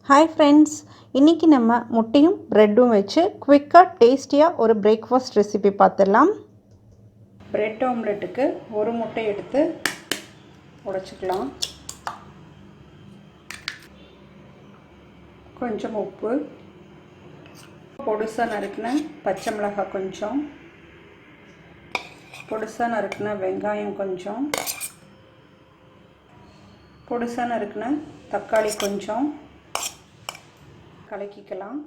Hi friends, இன்னைக்கு நம்ம முட்டையும் பிரெட்டும் வச்சு குவிக்கா டேஸ்டியா ஒரு பிரேக்ஃபாஸ்ட் ரெசிபி பார்த்துடலாம். பிரெட் ஆம்லெட்டுக்கு ஒரு முட்டை எடுத்து உடைச்சுக்கலாம். கொஞ்சம் உப்பு, பொடுசா நறுக்கின பச்சை மிளகாய் கொஞ்சம், பொடுசா நறுக்கின வெங்காயம் கொஞ்சம், பொடுசா நறுக்கின தக்காளி கொஞ்சம் கலக்கிக்கலாம்.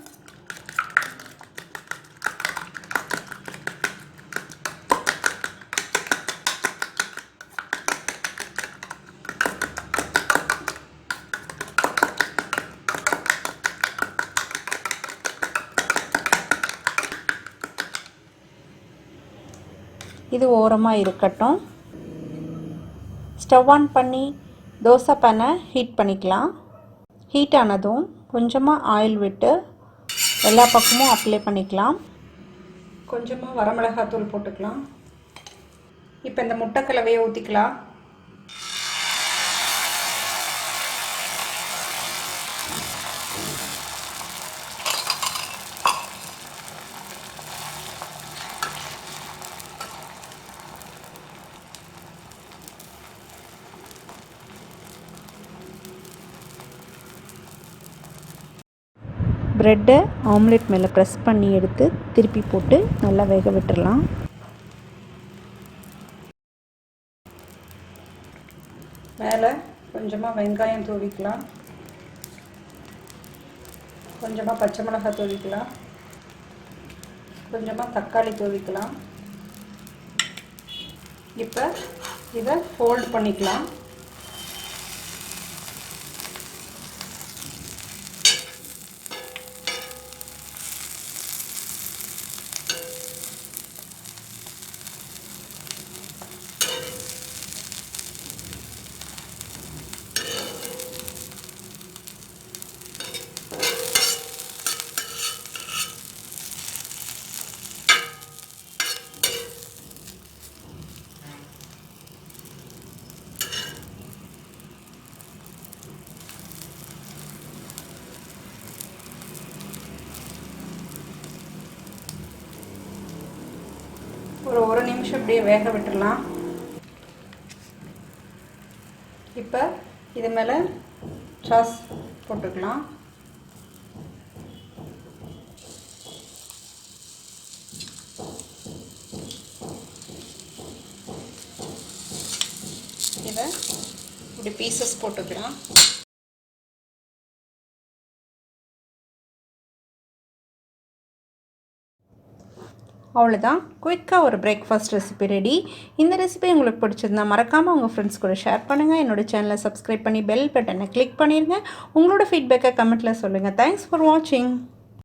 இது ஓரமாக இருக்கட்டும். ஸ்டவ் ஆன் பண்ணி தோசை பேனை ஹீட் பண்ணிக்கலாம். ஹீட் ஆனதும் கொஞ்சமாக ஆயில் விட்டு எல்லா பக்கமும் அப்ளை பண்ணிக்கலாம். கொஞ்சமாக வரமிளகாத்தூள் போட்டுக்கலாம். இப்போ இந்த முட்டை கலவையை ஊற்றிக்கலாம். ப்ரெட்டை ஆம்லெட் மேலே ப்ரெஸ் பண்ணி எடுத்து திருப்பி போட்டு நல்லா வேக விட்டுடலாம். மேலே கொஞ்சமாக வெங்காயம் தூவிக்கலாம், கொஞ்சமாக பச்சை மிளகாய் தூவிக்கலாம், கொஞ்சமாக தக்காளி தூவிக்கலாம். இப்போ இதை ஃபோல்ட் பண்ணிக்கலாம். ஒரு நிமிஷம் இப்படியே வேக விட்டுடலாம். இப்போ இது மேலே சாஸ் போட்டுக்கலாம். இதை இப்படி பீசஸ் போட்டுக்கலாம். அவ்வளோதான், குயிக்காக ஒரு பிரேக்ஃபாஸ்ட் ரெசிபி ரெடி. இந்த ரெசிபி உங்களுக்கு பிடிச்சிருந்தா மறக்காமல் உங்கள் ஃப்ரெண்ட்ஸ் கூட ஷேர் பண்ணுங்கள். என்னோடய சேனலை சப்ஸ்கிரைப் பண்ணி பெல் பட்டனை கிளிக் பண்ணிடுங்க. உங்களோட ஃபீட்பேக்கை கமெண்ட்டில் சொல்லுங்கள். தேங்க்ஸ் ஃபார் வாட்சிங்.